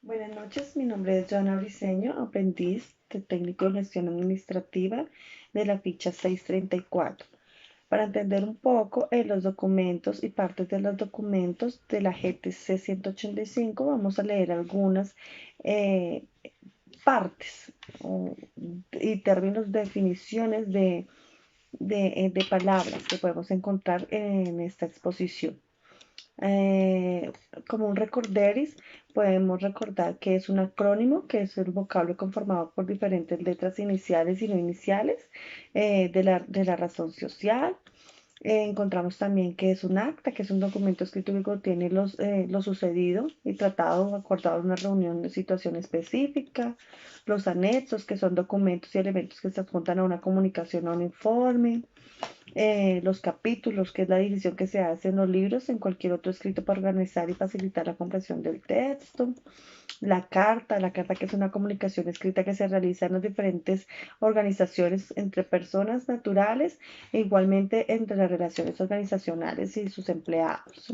Buenas noches, mi nombre es Joana Briceño, aprendiz de técnico en gestión administrativa de la ficha 634. Para entender un poco los documentos y partes de los documentos de la GTC 185, vamos a leer algunas eh, partes y términos, definiciones de palabras que podemos encontrar en esta exposición. Eh, como un recorderis, podemos recordar que es un acrónimo, que es el vocablo conformado por diferentes letras iniciales y no iniciales de la razón social. Encontramos también que es un acta, que es un documento escrito que contiene lo sucedido y tratado o acordado en una reunión de situación específica. Los anexos, que son documentos y elementos que se adjuntan a una comunicación o a un informe. Los capítulos, que es la división que se hace en los libros, en cualquier otro escrito para organizar y facilitar la comprensión del texto. La carta que es una comunicación escrita que se realiza en las diferentes organizaciones entre personas naturales e igualmente entre las relaciones organizacionales y sus empleados.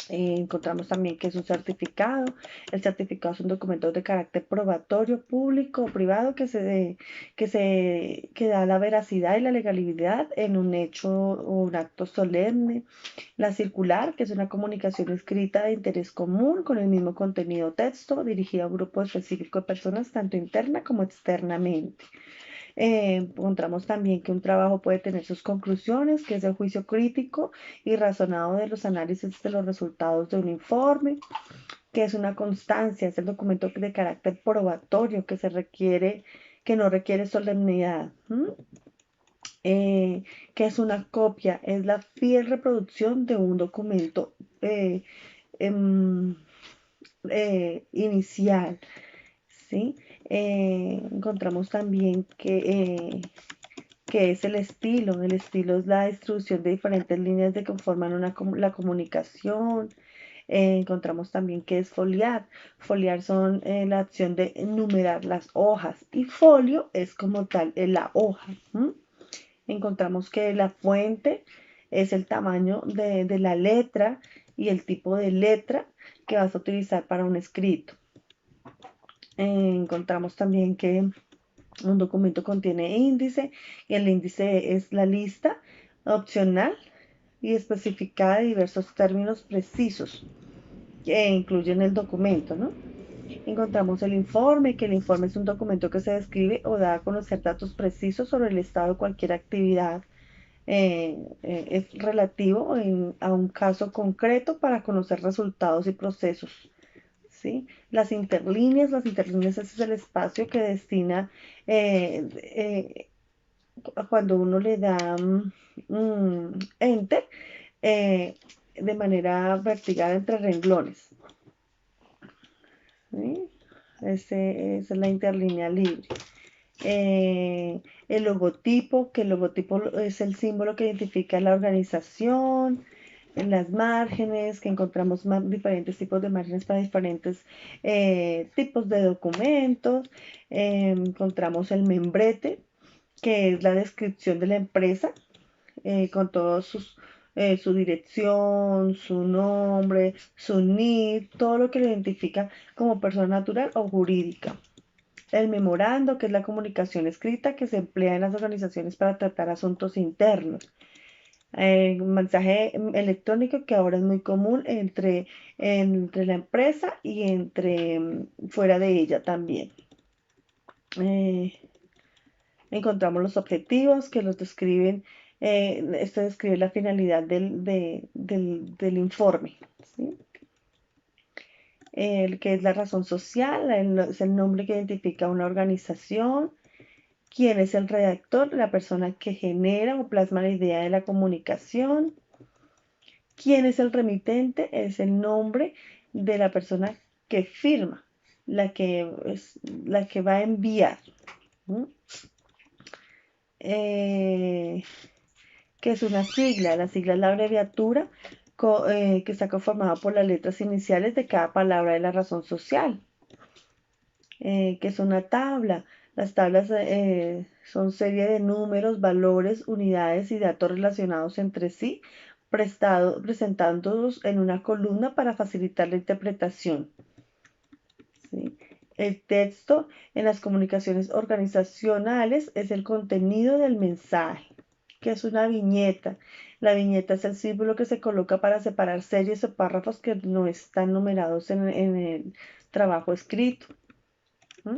Encontramos también que es un certificado. El certificado es un documento de carácter probatorio, público o privado que da la veracidad y la legalidad en un hecho o un acto solemne. La circular, que es una comunicación escrita de interés común con el mismo contenido texto, dirigida a un grupo específico de personas, tanto interna como externamente. Encontramos también que un trabajo puede tener sus conclusiones, que es el juicio crítico y razonado de los análisis de los resultados de un informe, que es una constancia, es el documento de carácter probatorio que no requiere solemnidad. Que es una copia, es la fiel reproducción de un documento eh, em, inicial, ¿sí? Encontramos también que es el estilo. El estilo es la distribución de diferentes líneas que conforman la comunicación. Encontramos también que es foliar. Foliar son la acción de enumerar las hojas y folio es como tal la hoja. Encontramos que la fuente es el tamaño de la letra y el tipo de letra que vas a utilizar para un escrito. Encontramos también que un documento contiene índice y el índice es la lista opcional y especificada de diversos términos precisos que incluyen el documento, ¿no? Encontramos el informe, que el informe es un documento que se describe o da a conocer datos precisos sobre el estado de cualquier actividad. Es relativo a un caso concreto para conocer resultados y procesos. ¿Sí? Las interlíneas es el espacio que destina eh, eh, cuando uno le da enter eh, de manera vertical entre renglones. ¿Sí? Esa es la interlínea libre. El logotipo, que el logotipo es el símbolo que identifica la organización. En las márgenes, que encontramos diferentes tipos de márgenes para diferentes tipos de documentos. Encontramos el membrete, que es la descripción de la empresa con todos su dirección, su nombre, su NID, todo lo que lo identifica como persona natural o jurídica. El memorando, que es la comunicación escrita que se emplea en las organizaciones para tratar asuntos internos. El mensaje electrónico, que ahora es muy común entre la empresa y fuera de ella también. Eh, Encontramos los objetivos que los describen. Esto describe la finalidad del informe, ¿sí? El que es la razón social, es el nombre que identifica una organización. ¿Quién es el redactor? La persona que genera o plasma la idea de la comunicación. ¿Quién es el remitente? Es el nombre de la persona que firma, la que va a enviar. ¿No? Eh, que es una sigla. La sigla es la abreviatura que está conformada por las letras iniciales de cada palabra de la razón social, que es una tabla. Las tablas son serie de números, valores, unidades y datos relacionados entre sí, presentándolos en una columna para facilitar la interpretación. El texto en las comunicaciones organizacionales es el contenido del mensaje, que es una viñeta. La viñeta es el símbolo que se coloca para separar series o párrafos que no están numerados en el trabajo escrito. ¿Mm?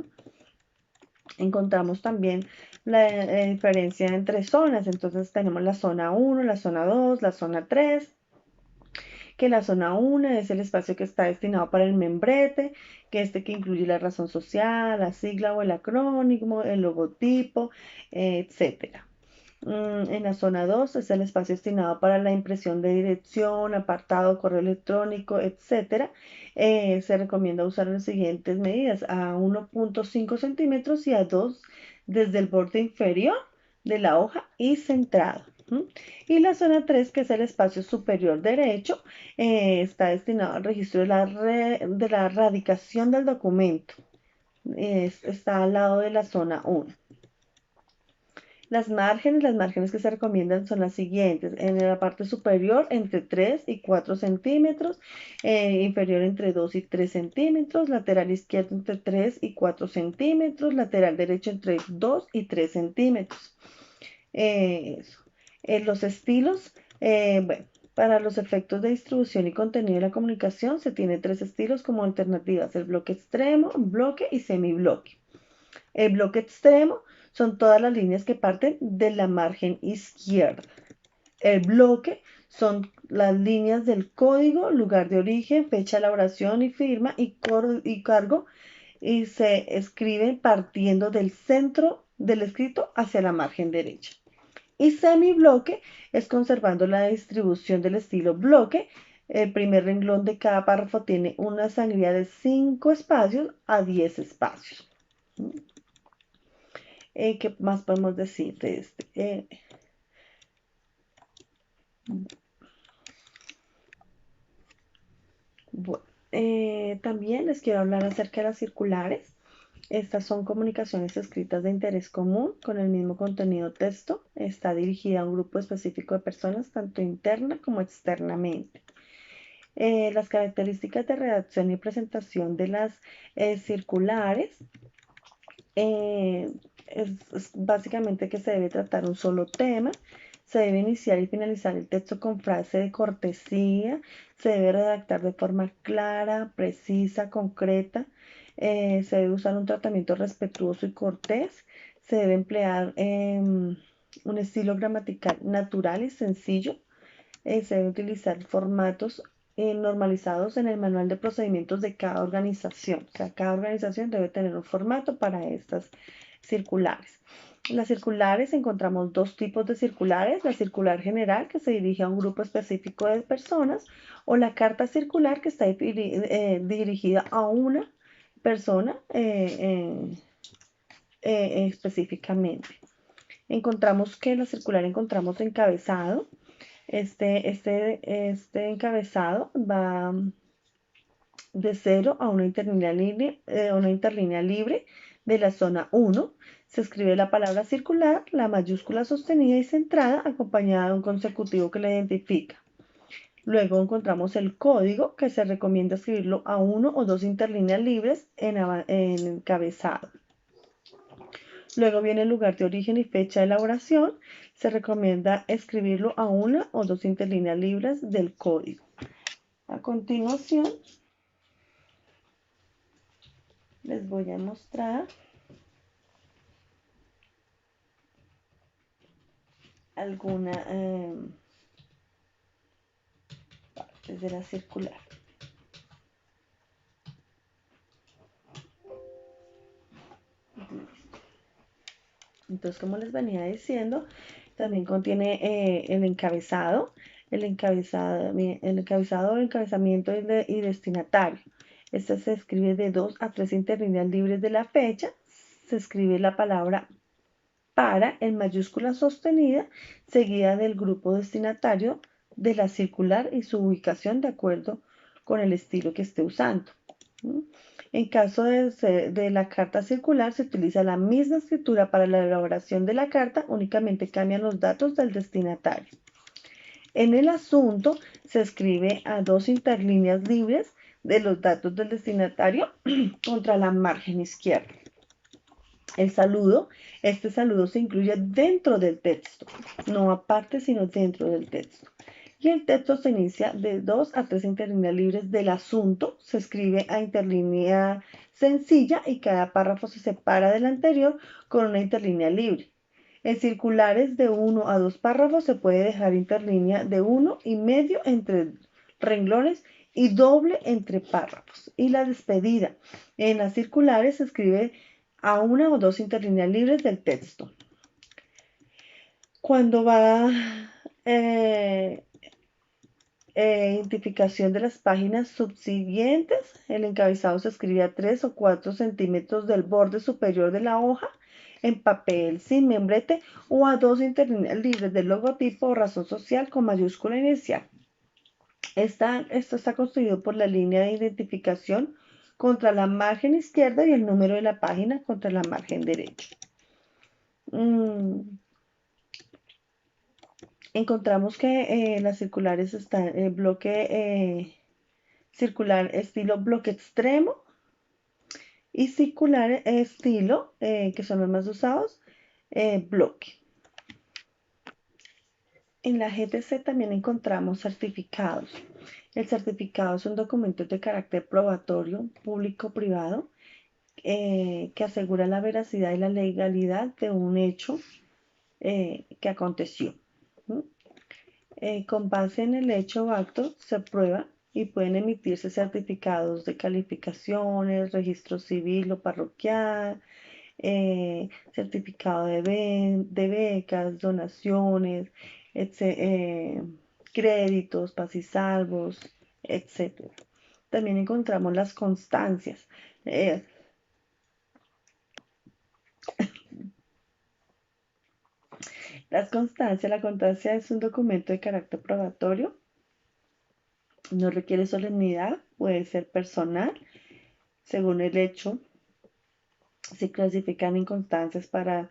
Encontramos también la diferencia entre zonas. Entonces tenemos la zona 1, la zona 2, la zona 3, que la zona 1 es el espacio que está destinado para el membrete, que incluye la razón social, la sigla o el acrónimo, el logotipo, etcétera. En la zona 2 es el espacio destinado para la impresión de dirección, apartado, correo electrónico, etcétera. Se recomienda usar las siguientes medidas: a 1.5 centímetros y a 2 desde el borde inferior de la hoja y centrado. Y la zona 3, que es el espacio superior derecho, está destinado al registro de la radicación del documento. Está al lado de la zona 1. Las márgenes que se recomiendan son las siguientes: en la parte superior entre 3 y 4 centímetros, inferior entre 2 y 3 centímetros, lateral izquierdo entre 3 y 4 centímetros, lateral derecho entre 2 y 3 centímetros. Eso. Los estilos, bueno, para los efectos de distribución y contenido de la comunicación se tiene tres estilos como alternativas: el bloque extremo, bloque y semibloque. El bloque extremo son todas las líneas que parten de la margen izquierda. El bloque son las líneas del código, lugar de origen, fecha de elaboración y firma y cargo, y se escriben partiendo del centro del escrito hacia la margen derecha. Y semibloque es conservando la distribución del estilo bloque. El primer renglón de cada párrafo tiene una sangría de 5 espacios a 10 espacios. ¿Qué más podemos decir de este? Bueno, también les quiero hablar acerca de las circulares. Estas son comunicaciones escritas de interés común con el mismo contenido texto. Está dirigida a un grupo específico de personas, tanto interna como externamente. Las características de redacción y presentación de las circulares es básicamente que se debe tratar un solo tema, se debe iniciar y finalizar el texto con frase de cortesía, se debe redactar de forma clara, precisa, concreta, se debe usar un tratamiento respetuoso y cortés, se debe emplear un estilo gramatical natural y sencillo, se debe utilizar formatos normalizados en el manual de procedimientos de cada organización. O sea, cada organización debe tener un formato para estas circulares. En las circulares encontramos dos tipos de circulares: la circular general, que se dirige a un grupo específico de personas, o la carta circular, que está dirigida a una persona específicamente. Encontramos que en la circular encontramos encabezado. Este encabezado va de 0 a una interlínea libre de la zona 1. Se escribe la palabra circular, la mayúscula sostenida y centrada, acompañada de un consecutivo que la identifica. Luego encontramos el código, que se recomienda escribirlo a 1 o 2 interlíneas libres en encabezado. Luego viene el lugar de origen y fecha de elaboración. Se recomienda escribirlo a 1 o 2 interlíneas libres del código. A continuación, les voy a mostrar algunas partes de la circular. Entonces, como les venía diciendo, también contiene el encabezado, el encabezamiento y destinatario. Este se escribe de 2 a 3 interlíneas libres de la fecha. Se escribe la palabra para en mayúscula sostenida, seguida del grupo destinatario de la circular y su ubicación de acuerdo con el estilo que esté usando. En caso de la carta circular, se utiliza la misma escritura para la elaboración de la carta, únicamente cambian los datos del destinatario. En el asunto se escribe a 2 interlíneas libres de los datos del destinatario contra la margen izquierda. El saludo, este saludo se incluye dentro del texto, no aparte, sino dentro del texto. Y el texto se inicia de 2 a 3 interlíneas libres del asunto, se escribe a interlínea sencilla y cada párrafo se separa del anterior con una interlínea libre. En circulares de 1 a 2 párrafos se puede dejar interlínea de 1,5 entre renglones y doble entre párrafos. Y la despedida. En las circulares se escribe a 1 o 2 interlíneas libres del texto. Cuando va identificación de las páginas subsiguientes, el encabezado se escribe a 3 o 4 centímetros del borde superior de la hoja en papel sin membrete o a 2 interlíneas libres del logotipo o razón social con mayúscula inicial. Esto está construido por la línea de identificación contra la margen izquierda y el número de la página contra la margen derecha. Encontramos que las circulares están en bloque circular estilo bloque extremo y circular estilo, que son los más usados, bloque. En la GTC también encontramos certificados. El certificado es un documento de carácter probatorio, público-privado, que asegura la veracidad y la legalidad de un hecho que aconteció. Con base en el hecho o acto se prueba y pueden emitirse certificados de calificaciones, registro civil o parroquial, certificado de becas, donaciones, créditos, paz y salvos, etc. También encontramos las constancias. La constancia es un documento de carácter probatorio, no requiere solemnidad, puede ser personal, según el hecho. Se clasifican en constancias para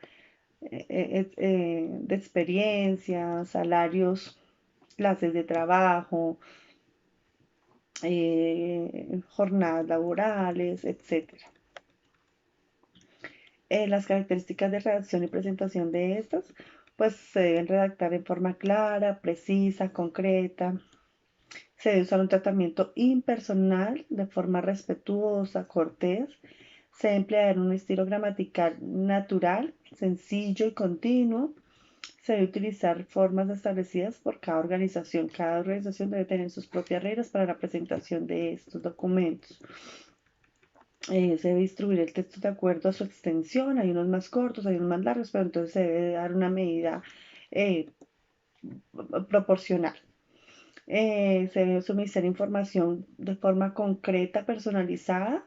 de experiencia, salarios, clases de trabajo, jornadas laborales, etc. Las características de redacción y presentación de estas, pues se deben redactar en forma clara, precisa, concreta. Se debe usar un tratamiento impersonal de forma respetuosa, cortés. Se emplea un estilo gramatical natural, sencillo y continuo. Se debe utilizar formas establecidas por cada organización. Cada organización debe tener sus propias reglas para la presentación de estos documentos. Se debe distribuir el texto de acuerdo a su extensión. Hay unos más cortos, hay unos más largos, pero entonces se debe dar una medida proporcional. Se debe suministrar información de forma concreta, personalizada.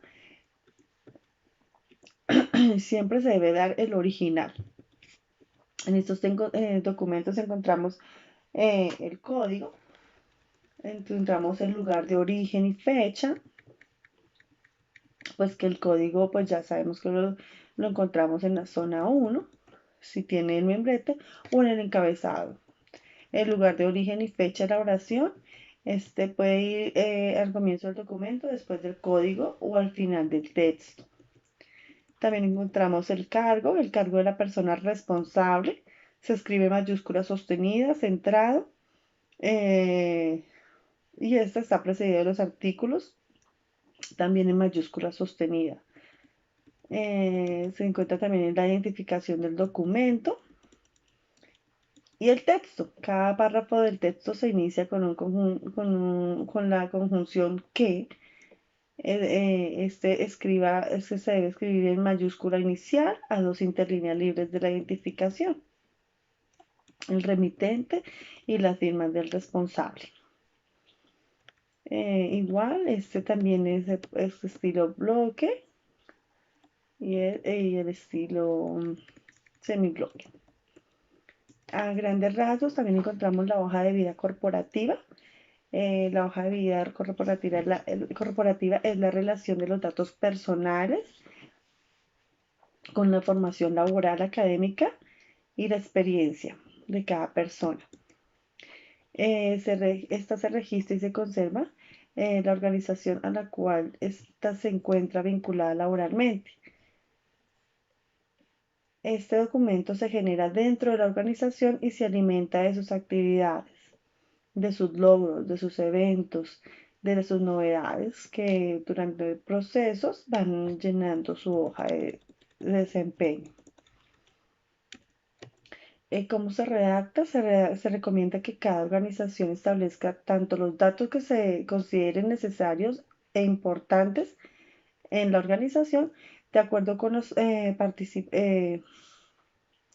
Siempre se debe dar el original. En estos documentos encontramos el código, encontramos el lugar de origen y fecha, pues que el código pues ya sabemos que lo encontramos en la zona 1, si tiene el membrete, o en el encabezado. El lugar de origen y fecha de la oración, este puede ir al comienzo del documento, después del código o al final del texto. También encontramos el cargo de la persona responsable, se escribe mayúscula sostenida, centrado, y esta está precedida de los artículos, también en mayúscula sostenida. Se encuentra también en la identificación del documento y el texto. Cada párrafo del texto se inicia con la conjunción que. Este se debe escribir en mayúscula inicial a 2 interlíneas libres de la identificación, el remitente y las firmas del responsable. Igual, este también es estilo bloque y el estilo semibloque. A grandes rasgos también encontramos la hoja de vida corporativa. La hoja de vida corporativa es la relación de los datos personales con la formación laboral, académica y la experiencia de cada persona. Esta se registra y se conserva la organización a la cual ésta se encuentra vinculada laboralmente. Este documento se genera dentro de la organización y se alimenta de sus actividades, de sus logros, de sus eventos, de sus novedades que durante procesos van llenando su hoja de desempeño. ¿Cómo se redacta? Se recomienda que cada organización establezca tanto los datos que se consideren necesarios e importantes en la organización de acuerdo con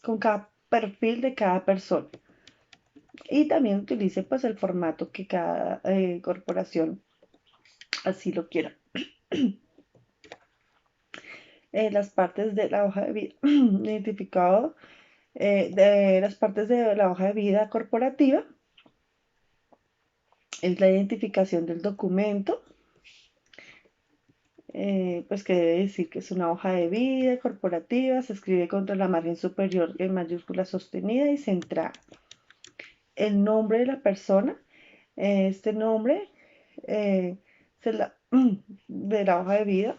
con cada perfil de cada persona, y también utilice pues el formato que cada corporación así lo quiera. Las partes de la hoja de vida identificado de las partes de la hoja de vida corporativa es la identificación del documento, pues que debe decir que es una hoja de vida corporativa, se escribe contra la margen superior en mayúscula sostenida y centrada. El nombre de la persona, este nombre eh, de la hoja de vida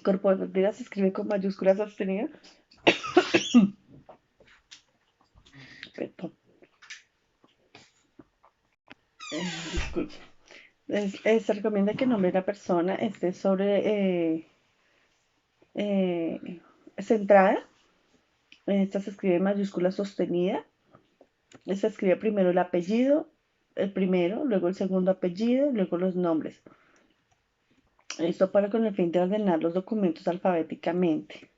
corporativa se escribe con mayúscula sostenida. Perdón. Disculpe. Se recomienda que el nombre de la persona esté centrada. Esta se escribe en mayúscula sostenida. Se escribe primero el apellido, el primero, luego el segundo apellido, luego los nombres. Esto para con el fin de ordenar los documentos alfabéticamente.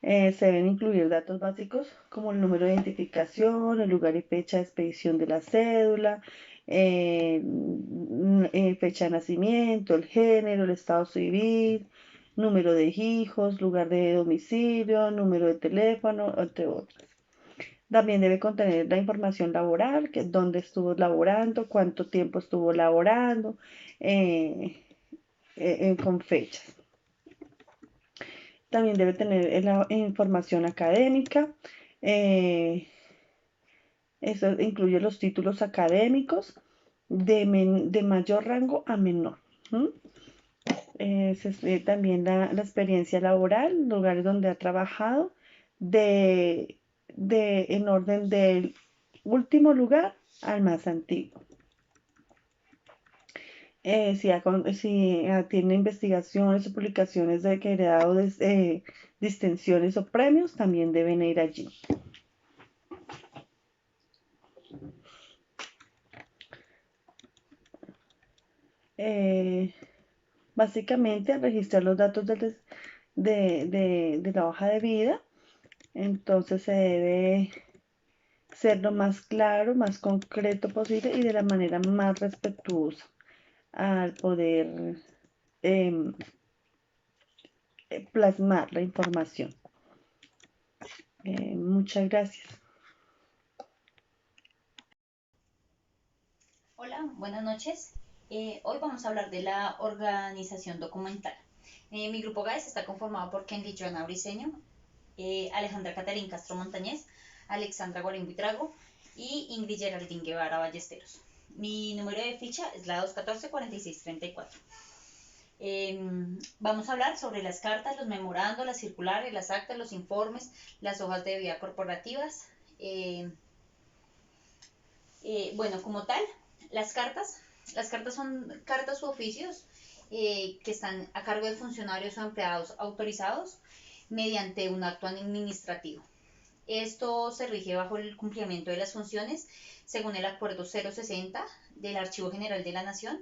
Se deben incluir datos básicos como el número de identificación, el lugar y fecha de expedición de la cédula, fecha de nacimiento, el género, el estado civil, número de hijos, lugar de domicilio, número de teléfono, entre otros. También debe contener la información laboral, que dónde estuvo laborando, cuánto tiempo estuvo laborando, con fechas. También debe tener la información académica. Eso incluye los títulos académicos de mayor rango a menor. También la experiencia laboral, lugares donde ha trabajado, en orden del último lugar al más antiguo. Si tiene investigaciones o publicaciones de que ha dado distinciones o premios, también deben ir allí. Básicamente, al registrar los datos de la hoja de vida, entonces se debe ser lo más claro, más concreto posible y de la manera más respetuosa al poder em, plasmar la información. Muchas gracias. Hola, buenas noches. Hoy vamos a hablar de la organización documental. Mi grupo GAES está conformado por Kendy Joana Briceño, Alejandra Catalín Castro Montañez, Alexandra Guarín Buitrago y Ingrid Geraldine Guevara Ballesteros. Mi número de ficha es la 214-4634. Vamos a hablar sobre las cartas, los memorandos, las circulares, las actas, los informes, las hojas de vida corporativas. Bueno, como tal, las cartas son cartas u oficios que están a cargo de funcionarios o empleados autorizados mediante un acto administrativo. Esto se rige bajo el cumplimiento de las funciones según el Acuerdo 060 del Archivo General de la Nación.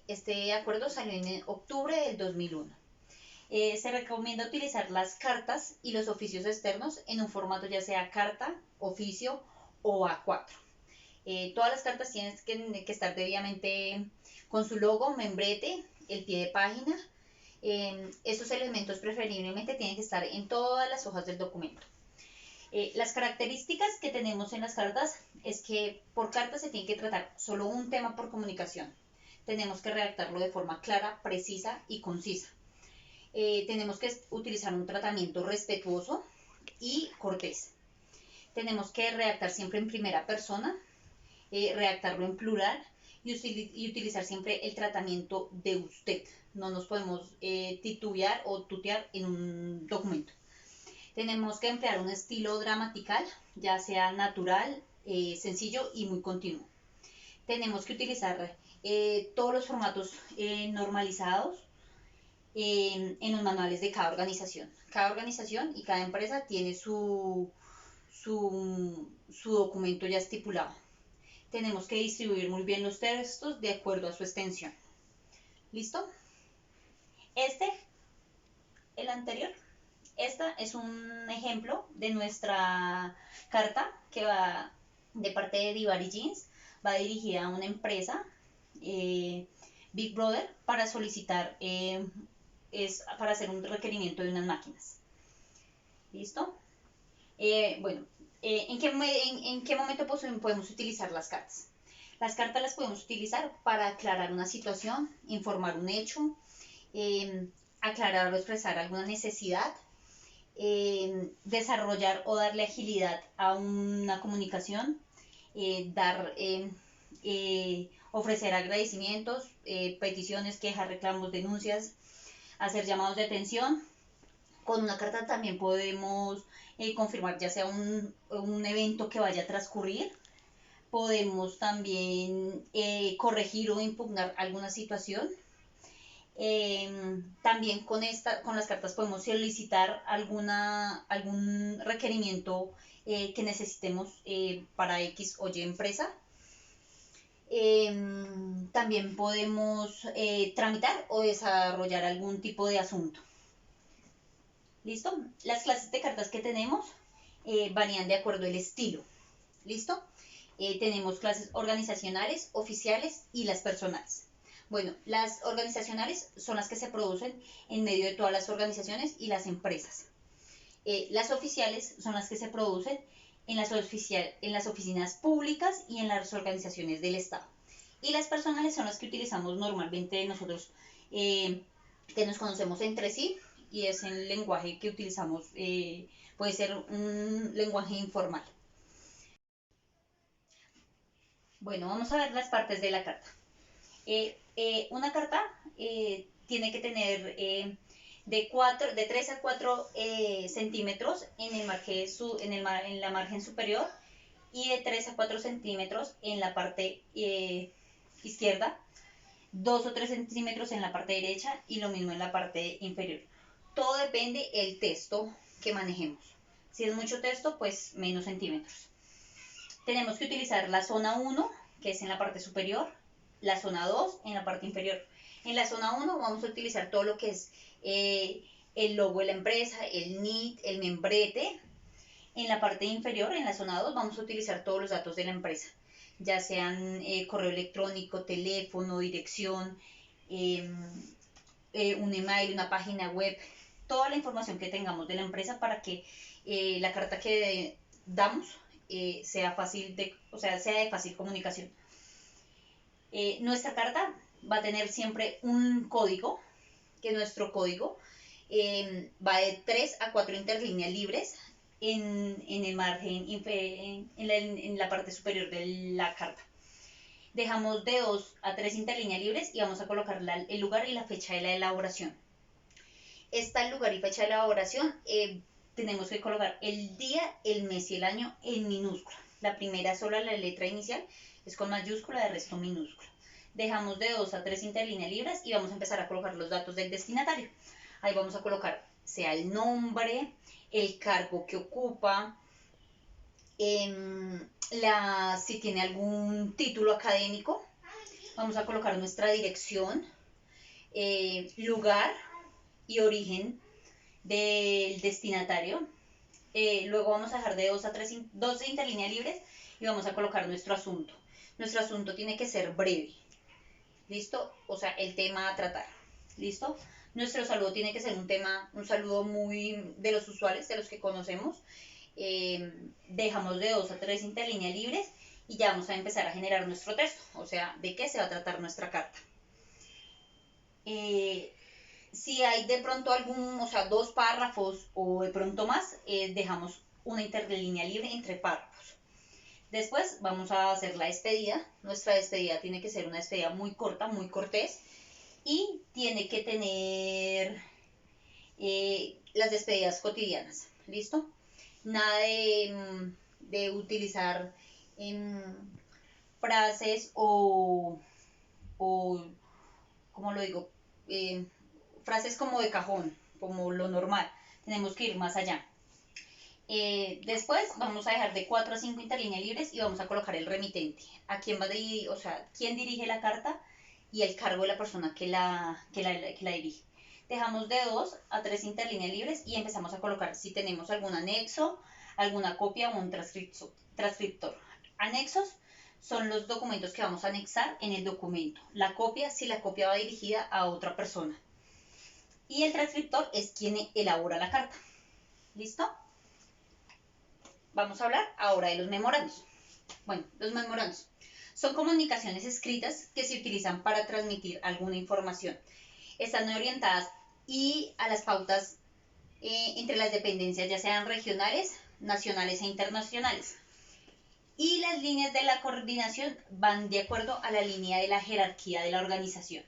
Este acuerdo salió en octubre del 2001. Se recomienda utilizar las cartas y los oficios externos en un formato ya sea carta, oficio o A4. Todas las cartas tienen que estar debidamente con su logo, membrete, el pie de página. Estos elementos preferiblemente tienen que estar en todas las hojas del documento. Las características que tenemos en las cartas es que por carta se tiene que tratar solo un tema por comunicación. Tenemos que redactarlo de forma clara, precisa y concisa. Tenemos que utilizar un tratamiento respetuoso y cortés. Tenemos que redactar siempre en primera persona, redactarlo en plural y utilizar siempre el tratamiento de usted. No nos podemos titubear o tutear en un documento. Tenemos que emplear un estilo gramatical, ya sea natural, sencillo y muy continuo. Tenemos que utilizar todos los formatos normalizados en los manuales de cada organización. Cada organización y cada empresa tiene su documento ya estipulado. Tenemos que distribuir muy bien los textos de acuerdo a su extensión. ¿Listo? El anterior, esta es un ejemplo de nuestra carta que va de parte de Divari Jeans, va dirigida a una empresa, Big Brother, para solicitar, para hacer un requerimiento de unas máquinas. ¿Listo? Bueno, ¿en qué momento podemos utilizar las cartas? Las cartas las podemos utilizar para aclarar una situación, informar un hecho, aclarar o expresar alguna necesidad, desarrollar o darle agilidad a una comunicación, ofrecer agradecimientos, peticiones, quejas, reclamos, denuncias, hacer llamados de atención. Con una carta también podemos confirmar ya sea un evento que vaya a transcurrir. Podemos también corregir o impugnar alguna situación. También con las cartas podemos solicitar algún requerimiento que necesitemos para X o Y empresa. También podemos tramitar o desarrollar algún tipo de asunto. ¿Listo? Las clases de cartas que tenemos varían de acuerdo al estilo. ¿Listo? Tenemos clases organizacionales, oficiales y las personales. Bueno, las organizacionales son las que se producen en medio de todas las organizaciones y las empresas. Las oficiales son las que se producen en las oficinas públicas y en las organizaciones del Estado. Y las personales son las que utilizamos normalmente nosotros, que nos conocemos entre sí, y es el lenguaje que utilizamos, puede ser un lenguaje informal. Bueno, vamos a ver las partes de la carta. Una carta tiene que tener de 3 a 4 centímetros en la margen superior y de 3 a 4 centímetros en la parte izquierda, 2 o 3 centímetros en la parte derecha y lo mismo en la parte inferior. Todo depende del texto que manejemos. Si es mucho texto, pues menos centímetros. Tenemos que utilizar la zona 1, que es en la parte superior, la zona 2 en la parte inferior. En la zona 1 vamos a utilizar todo lo que es el logo de la empresa, el NIT, el membrete. En la parte inferior, en la zona 2, vamos a utilizar todos los datos de la empresa, ya sean correo electrónico, teléfono, dirección, un email, una página web, toda la información que tengamos de la empresa para que la carta que damos sea de fácil comunicación. Nuestra carta va a tener siempre un código, que nuestro código va de 3 a 4 interlíneas libres en el margen, en la parte superior de la carta. Dejamos de 2 a 3 interlíneas libres y vamos a colocar el lugar y la fecha de la elaboración. Está el lugar y fecha de elaboración, tenemos que colocar el día, el mes y el año en minúscula. La primera sola, la letra inicial, es con mayúscula, de resto minúscula. Dejamos de 2 a 3 interlíneas libres y vamos a empezar a colocar los datos del destinatario. Ahí vamos a colocar, sea el nombre, el cargo que ocupa, si tiene algún título académico. Vamos a colocar nuestra dirección, lugar y origen del destinatario. Luego vamos a dejar de 2 a 12 interlíneas libres y vamos a colocar nuestro asunto. Nuestro asunto tiene que ser breve. ¿Listo? O sea, el tema a tratar. ¿Listo? Nuestro saludo tiene que ser un saludo muy de los usuales, de los que conocemos. Dejamos de 2 a 3 interlíneas libres y ya vamos a empezar a generar nuestro texto. O sea, ¿de qué se va a tratar nuestra carta? Si hay de pronto dos párrafos o de pronto más, dejamos una interlínea libre entre párrafos. Después vamos a hacer la despedida. Nuestra despedida tiene que ser una despedida muy corta, muy cortés, y tiene que tener las despedidas cotidianas. ¿Listo? Nada de utilizar em, frases o, ¿cómo lo digo? Frases como de cajón, como lo normal. Tenemos que ir más allá. Después vamos a dejar de 4 a 5 interlíneas libres y vamos a colocar el remitente. A quién va a dirigir, o sea, quién dirige la carta y el cargo de la persona que la dirige. Dejamos de 2 a 3 interlíneas libres y empezamos a colocar si tenemos algún anexo, alguna copia o un transcriptor. Anexos son los documentos que vamos a anexar en el documento. La copia, si la copia va dirigida a otra persona. Y el transcriptor es quien elabora la carta. ¿Listo? Vamos a hablar ahora de los memorandos. Bueno, los memorandos son comunicaciones escritas que se utilizan para transmitir alguna información. Están orientadas y a las pautas entre las dependencias, ya sean regionales, nacionales e internacionales. Y las líneas de la coordinación van de acuerdo a la línea de la jerarquía de la organización.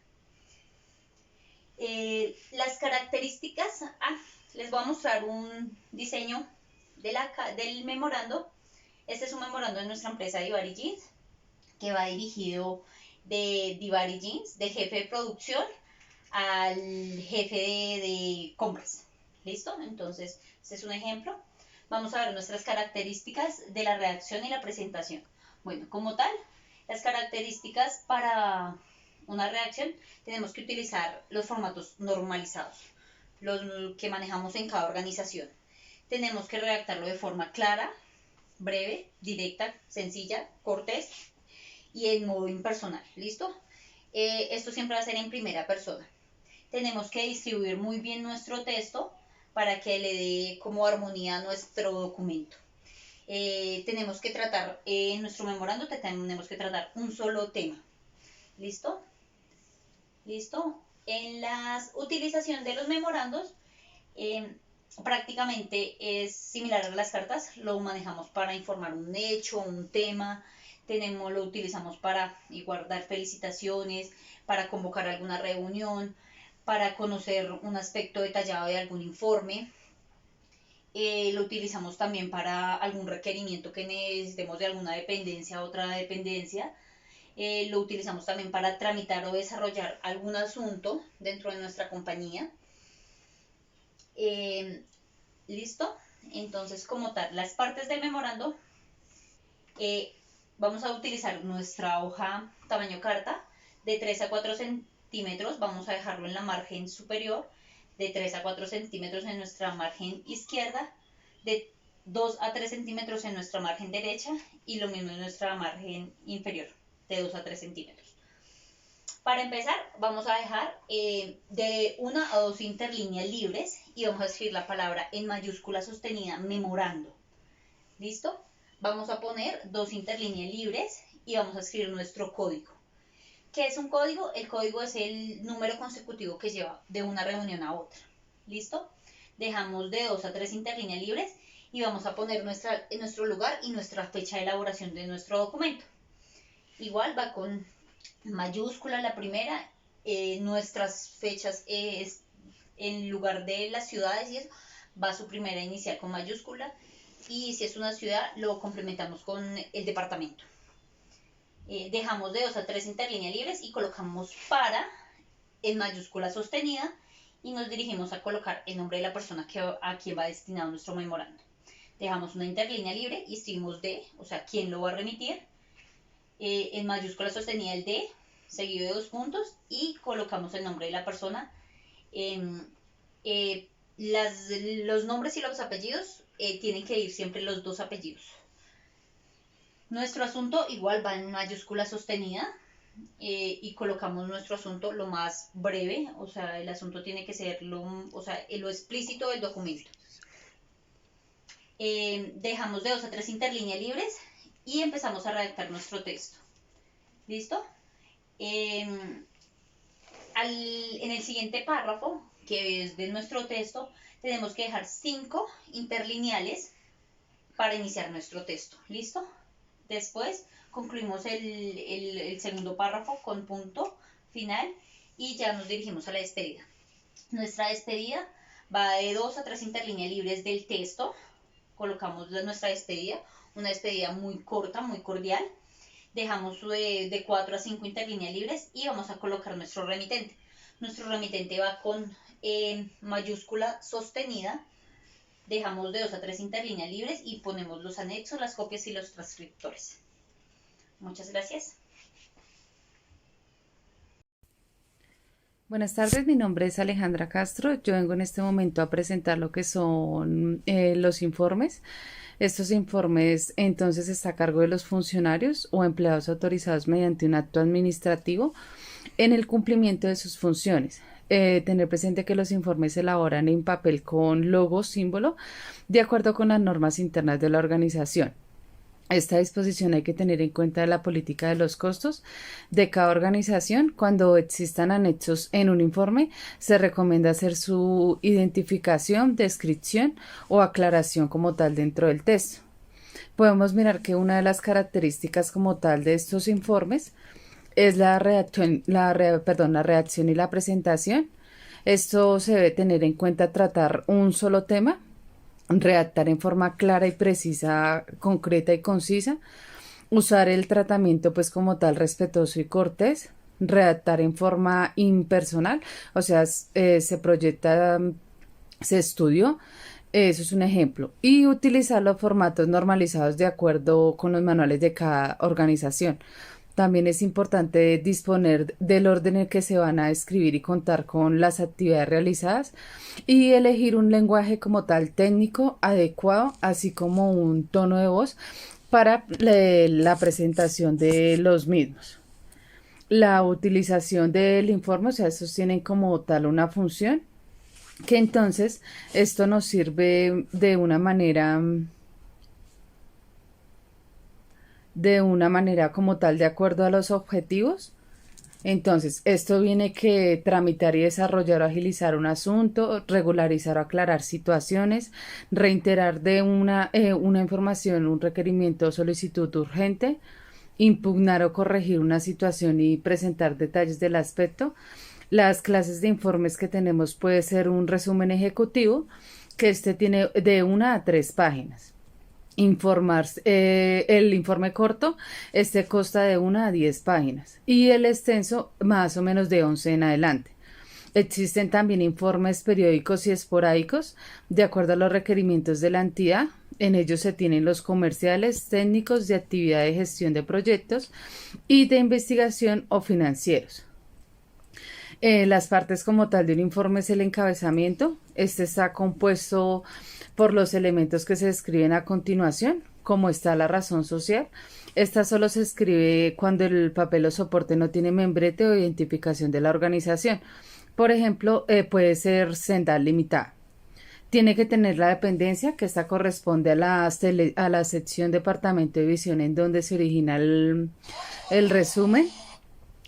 Las características, les voy a mostrar un diseño del memorando. Este es un memorando de nuestra empresa Divari Jeans, que va dirigido de Divari Jeans, del jefe de producción al jefe de compras. ¿Listo? Entonces, este es un ejemplo. Vamos a ver nuestras características de la redacción y la presentación. Bueno, como tal, las características para una redacción tenemos que utilizar los formatos normalizados, los que manejamos en cada organización. Tenemos que redactarlo de forma clara, breve, directa, sencilla, cortés y en modo impersonal. ¿Listo? Esto siempre va a ser en primera persona. Tenemos que distribuir muy bien nuestro texto para que le dé como armonía a nuestro documento. Tenemos que tratar, en nuestro memorando tenemos que tratar un solo tema. ¿Listo? ¿Listo? En la utilización de los memorandos, prácticamente es similar a las cartas. Lo manejamos para informar un hecho, un tema. Lo utilizamos para guardar felicitaciones, para convocar alguna reunión, para conocer un aspecto detallado de algún informe. Lo utilizamos también para algún requerimiento que necesitemos de alguna dependencia a otra dependencia. Lo utilizamos también para tramitar o desarrollar algún asunto dentro de nuestra compañía. ¿Listo? Entonces, como tal, las partes del memorando, vamos a utilizar nuestra hoja tamaño carta de 3 a 4 centímetros. Vamos a dejarlo en la margen superior, de 3 a 4 centímetros en nuestra margen izquierda, de 2 a 3 centímetros en nuestra margen derecha y lo mismo en nuestra margen inferior, de 2 a 3 centímetros. Para empezar, vamos a dejar de 1 a 2 interlíneas libres y vamos a escribir la palabra en mayúscula sostenida, memorando. ¿Listo? Vamos a poner 2 interlíneas libres y vamos a escribir nuestro código. ¿Qué es un código? El código es el número consecutivo que lleva de una reunión a otra. ¿Listo? Dejamos de 2 a 3 interlíneas libres y vamos a poner nuestro lugar y nuestra fecha de elaboración de nuestro documento. Igual va con mayúscula la primera, nuestras fechas en lugar de las ciudades y eso, va su primera inicial con mayúscula, y si es una ciudad lo complementamos con el departamento. Dejamos de 2 a 3 interlíneas libres y colocamos para en mayúscula sostenida y nos dirigimos a colocar el nombre de la persona a quien va destinado nuestro memorando. Dejamos una interlínea libre y escribimos de, o sea, quién lo va a remitir, en mayúscula sostenida el de, seguido de 2 puntos, y colocamos el nombre de la persona. Los nombres y los apellidos tienen que ir siempre los 2 apellidos. Nuestro asunto igual va en mayúscula sostenida y colocamos nuestro asunto lo más breve, o sea, el asunto tiene que ser lo explícito del documento. Dejamos de 2 a 3 interlíneas libres y empezamos a redactar nuestro texto. ¿Listo? En el siguiente párrafo, que es de nuestro texto, tenemos que dejar 5 interlineales para iniciar nuestro texto. ¿Listo? Después concluimos el segundo párrafo con punto final y ya nos dirigimos a la despedida. Nuestra despedida va de 2 a 3 interlíneas libres del texto. Colocamos nuestra despedida, una despedida muy corta, muy cordial. Dejamos de 4 a 5 interlíneas libres y vamos a colocar nuestro remitente. Nuestro remitente va con mayúscula sostenida. Dejamos de 2 a 3 interlíneas libres y ponemos los anexos, las copias y los transcriptores. Muchas gracias. Buenas tardes, mi nombre es Alejandra Castro. Yo vengo en este momento a presentar lo que son los informes. Estos informes entonces está a cargo de los funcionarios o empleados autorizados mediante un acto administrativo en el cumplimiento de sus funciones. Tener presente que los informes se elaboran en papel con logo, símbolo, de acuerdo con las normas internas de la organización. Esta disposición hay que tener en cuenta la política de los costos de cada organización. Cuando existan anexos en un informe, se recomienda hacer su identificación, descripción o aclaración como tal dentro del texto. Podemos mirar que una de las características como tal de estos informes es la redacción y la presentación. Esto se debe tener en cuenta tratar un solo tema, redactar en forma clara y precisa, concreta y concisa, usar el tratamiento pues como tal respetuoso y cortés, redactar en forma impersonal, o sea, se proyecta, se estudió, eso es un ejemplo, y utilizar los formatos normalizados de acuerdo con los manuales de cada organización. También es importante disponer del orden en que se van a escribir y contar con las actividades realizadas y elegir un lenguaje como tal técnico adecuado, así como un tono de voz para la presentación de los mismos. La utilización del informe, o sea, estos tienen como tal una función que entonces esto nos sirve de una manera como tal de acuerdo a los objetivos. Entonces, esto viene que tramitar y desarrollar o agilizar un asunto, regularizar o aclarar situaciones, reiterar de una información, un requerimiento o solicitud urgente, impugnar o corregir una situación y presentar detalles del aspecto. Las clases de informes que tenemos puede ser un resumen ejecutivo, que este tiene de 1 a 3 páginas. El informe corto, este consta de 1 a 10 páginas y el extenso más o menos de 11 en adelante. Existen también informes periódicos y esporádicos de acuerdo a los requerimientos de la entidad. En ellos se tienen los comerciales, técnicos, de actividad de gestión de proyectos y de investigación o financieros. Las partes como tal de un informe es el encabezamiento. Este está compuesto por los elementos que se describen a continuación, como está la razón social. Esta solo se escribe cuando el papel o soporte no tiene membrete o identificación de la organización. Por ejemplo, puede ser cendal limitada. Tiene que tener la dependencia, que esta corresponde a la sección departamento de división en donde se origina el resumen.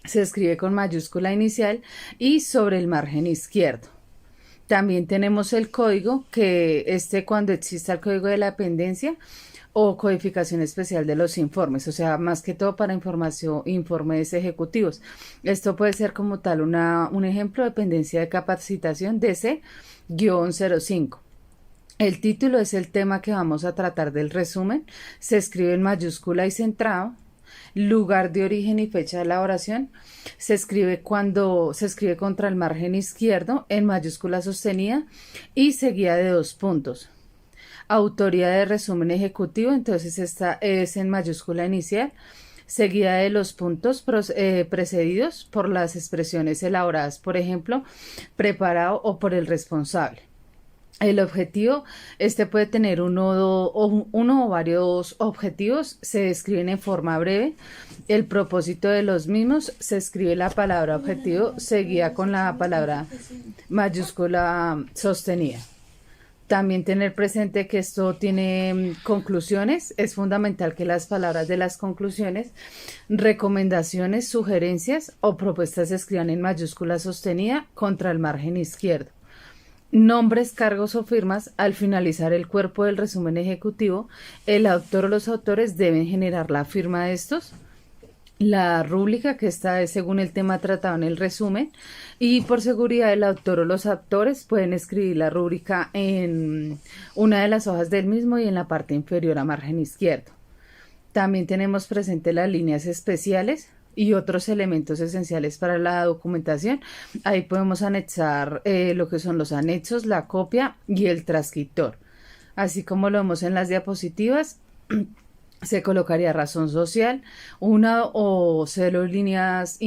Se escribe con mayúscula inicial y sobre el margen izquierdo. También tenemos el código, que cuando exista el código de la dependencia o codificación especial de los informes, o sea, más que todo para informes ejecutivos. Esto puede ser como tal un ejemplo de dependencia de capacitación DC-05. El título es el tema que vamos a tratar del resumen. Se escribe en mayúscula y centrado. Lugar de origen y fecha de elaboración se escribe contra el margen izquierdo en mayúscula sostenida y seguida de 2 puntos. Autoría de resumen ejecutivo, entonces esta es en mayúscula inicial, seguida de los puntos precedidos por las expresiones elaboradas, por ejemplo, preparado o por el responsable. El objetivo, puede tener uno o varios objetivos, se describen en forma breve. El propósito de los mismos, se escribe la palabra objetivo seguida con la palabra mayúscula sostenida. También tener presente que esto tiene conclusiones. Es fundamental que las palabras de las conclusiones, recomendaciones, sugerencias o propuestas se escriban en mayúscula sostenida contra el margen izquierdo. Nombres, cargos o firmas. Al finalizar el cuerpo del resumen ejecutivo, el autor o los autores deben generar la firma de estos, la rúbrica, que está es según el tema tratado en el resumen, y por seguridad el autor o los autores pueden escribir la rúbrica en una de las hojas del mismo y en la parte inferior a margen izquierdo. También tenemos presente las líneas especiales y otros elementos esenciales para la documentación. Ahí podemos anexar lo que son los anexos, la copia y el transcriptor. Así como lo vemos en las diapositivas, se colocaría razón social, una o cero líneas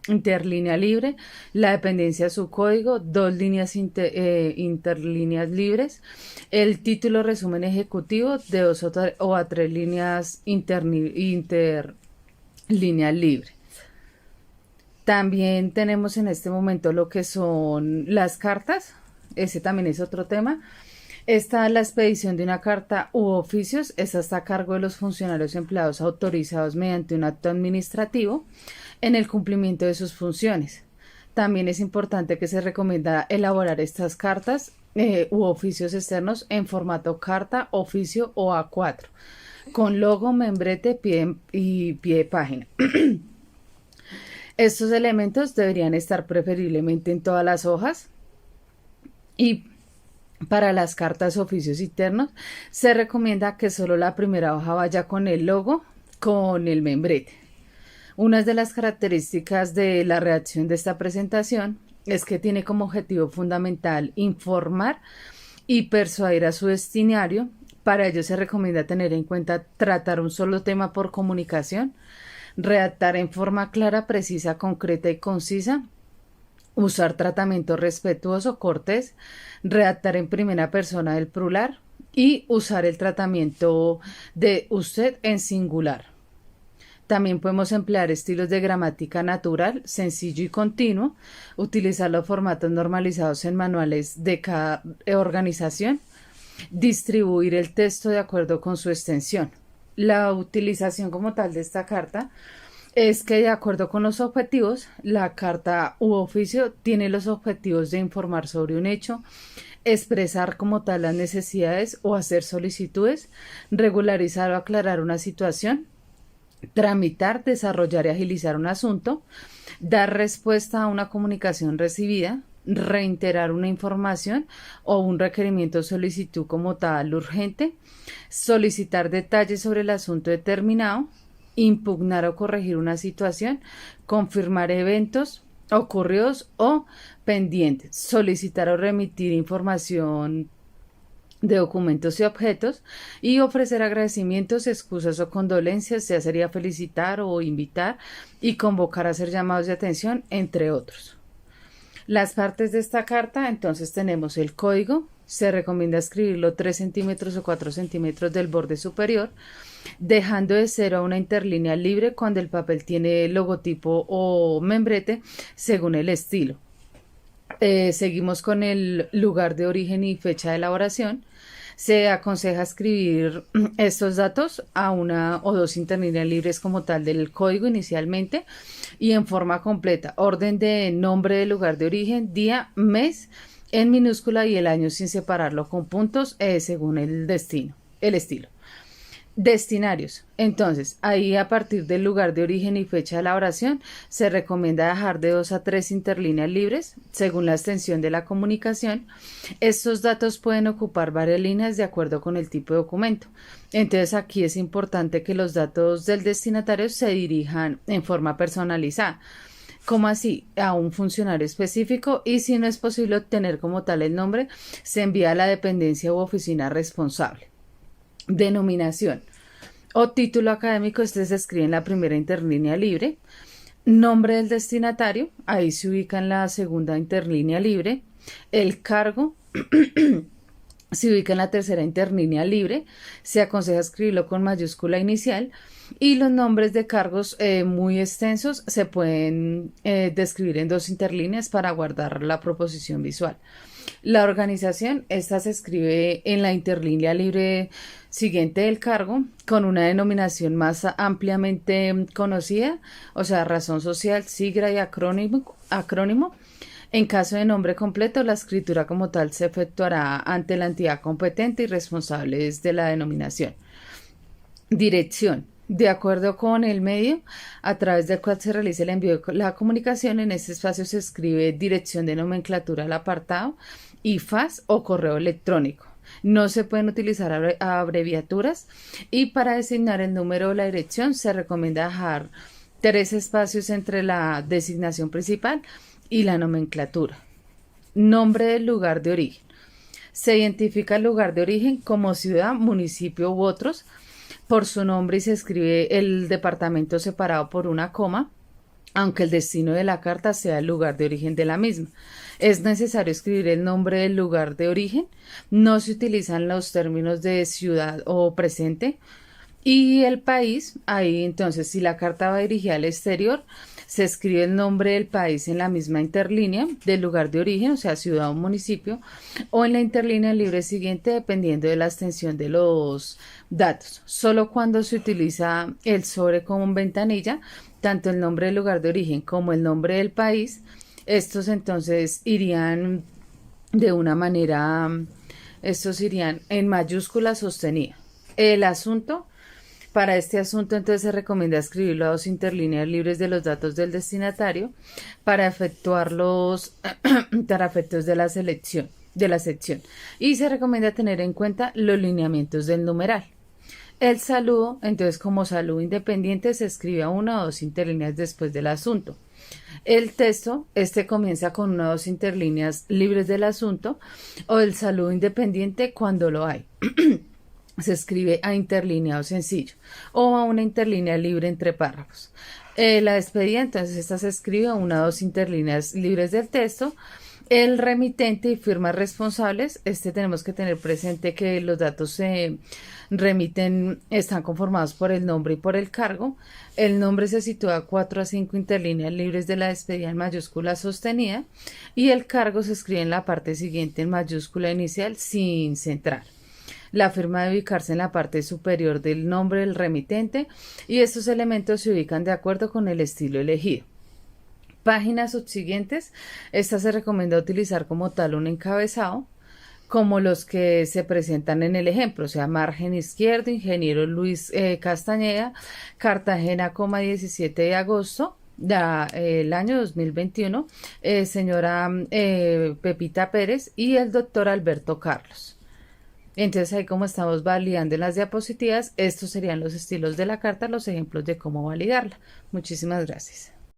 interlínea libre, la dependencia su código, dos líneas interlíneas libres, el título resumen ejecutivo de dos o a tres líneas interlínea libre. También tenemos en este momento lo que son las cartas. Ese también es otro tema. Está la expedición de una carta u oficios. Esta está a cargo de los funcionarios empleados autorizados mediante un acto administrativo en el cumplimiento de sus funciones. También es importante que se recomienda elaborar estas cartas u oficios externos en formato carta, oficio o A4, con logo, membrete y pie de página. Estos elementos deberían estar preferiblemente en todas las hojas, y para las cartas oficios internos se recomienda que solo la primera hoja vaya con el logo, con el membrete. Una de las características de la redacción de esta presentación es que tiene como objetivo fundamental informar y persuadir a su destinatario. Para ello se recomienda tener en cuenta tratar un solo tema por comunicación, redactar en forma clara, precisa, concreta y concisa, usar tratamiento respetuoso, cortés, redactar en primera persona del plural y usar el tratamiento de usted en singular. También podemos emplear estilos de gramática natural, sencillo y continuo, utilizar los formatos normalizados en manuales de cada organización, distribuir el texto de acuerdo con su extensión. La utilización como tal de esta carta es que, de acuerdo con los objetivos, la carta u oficio tiene los objetivos de informar sobre un hecho, expresar como tal las necesidades o hacer solicitudes, regularizar o aclarar una situación, tramitar, desarrollar y agilizar un asunto, dar respuesta a una comunicación recibida, reiterar una información o un requerimiento o solicitud como tal urgente, solicitar detalles sobre el asunto determinado, impugnar o corregir una situación, confirmar eventos ocurridos o pendientes, solicitar o remitir información de documentos y objetos, y ofrecer agradecimientos, excusas o condolencias, ya sería felicitar o invitar, y convocar a hacer llamados de atención, entre otros. Las partes de esta carta, entonces tenemos el código. Se recomienda escribirlo 3 centímetros o 4 centímetros del borde superior, dejando de 0 a una interlínea libre cuando el papel tiene logotipo o membrete según el estilo. Seguimos con el lugar de origen y fecha de elaboración. Se aconseja escribir estos datos a una o dos interlíneas libres como tal del código inicialmente y en forma completa. Orden de nombre del lugar de origen, día, mes en minúscula y el año sin separarlo con puntos según el estilo. Destinarios. Entonces, ahí a partir del lugar de origen y fecha de elaboración, se recomienda dejar de 2 a 3 interlíneas libres según la extensión de la comunicación. Estos datos pueden ocupar varias líneas de acuerdo con el tipo de documento. Entonces, aquí es importante que los datos del destinatario se dirijan en forma personalizada. ¿Cómo así? A un funcionario específico, y si no es posible obtener como tal el nombre, se envía a la dependencia u oficina responsable. Denominación o título académico, este se escribe en la primera interlínea libre. Nombre del destinatario, ahí se ubica en la segunda interlínea libre. El cargo se ubica en la tercera interlínea libre. Se aconseja escribirlo con mayúscula inicial. Y los nombres de cargos muy extensos se pueden describir en 2 interlíneas para guardar la proposición visual. La organización, esta se escribe en la interlínea libre siguiente del cargo, con una denominación más ampliamente conocida, o sea, razón social, sigla y acrónimo. En caso de nombre completo, la escritura como tal se efectuará ante la entidad competente y responsable de la denominación. Dirección. De acuerdo con el medio a través del cual se realiza el envío de la comunicación, en este espacio se escribe dirección de nomenclatura al apartado, IFAS o correo electrónico. No se pueden utilizar abreviaturas y para designar el número o la dirección se recomienda dejar 3 espacios entre la designación principal y la nomenclatura. Nombre del lugar de origen. Se identifica el lugar de origen como ciudad, municipio u otros por su nombre y se escribe el departamento separado por una coma, aunque el destino de la carta sea el lugar de origen de la misma. Es necesario escribir el nombre del lugar de origen. No se utilizan los términos de ciudad o presente. Y el país, ahí entonces si la carta va dirigida al exterior, se escribe el nombre del país en la misma interlínea del lugar de origen, o sea, ciudad o municipio, o en la interlínea libre siguiente, dependiendo de la extensión de los datos. Solo cuando se utiliza el sobre como ventanilla, tanto el nombre del lugar de origen como el nombre del país, estos entonces irían de una manera, estos irían en mayúscula sostenida. El asunto. Para este asunto, entonces, se recomienda escribirlo a 2 interlíneas libres de los datos del destinatario para efectuar los para efectos de la sección. Y se recomienda tener en cuenta los lineamientos del numeral. El saludo, entonces, como saludo independiente, se escribe a 1 o 2 interlíneas después del asunto. El texto, comienza con 1 o 2 interlíneas libres del asunto o el saludo independiente cuando lo hay. Se escribe a interlineado sencillo o a una interlínea libre entre párrafos. La despedida, entonces, esta se escribe a 1 o 2 interlíneas libres del texto. El remitente y firmas responsables, tenemos que tener presente que los datos se remiten, están conformados por el nombre y por el cargo. El nombre se sitúa a 4 a 5 interlíneas libres de la despedida en mayúscula sostenida y el cargo se escribe en la parte siguiente en mayúscula inicial sin centrar. La firma debe ubicarse en la parte superior del nombre del remitente y estos elementos se ubican de acuerdo con el estilo elegido. Páginas subsiguientes, esta se recomienda utilizar como tal un encabezado, como los que se presentan en el ejemplo, o sea, margen izquierdo, ingeniero Luis Castañeda, Cartagena, 17 de agosto, el año 2021, señora Pepita Pérez y el doctor Alberto Carlos. Entonces ahí como estamos validando en las diapositivas, estos serían los estilos de la carta, los ejemplos de cómo validarla. Muchísimas gracias.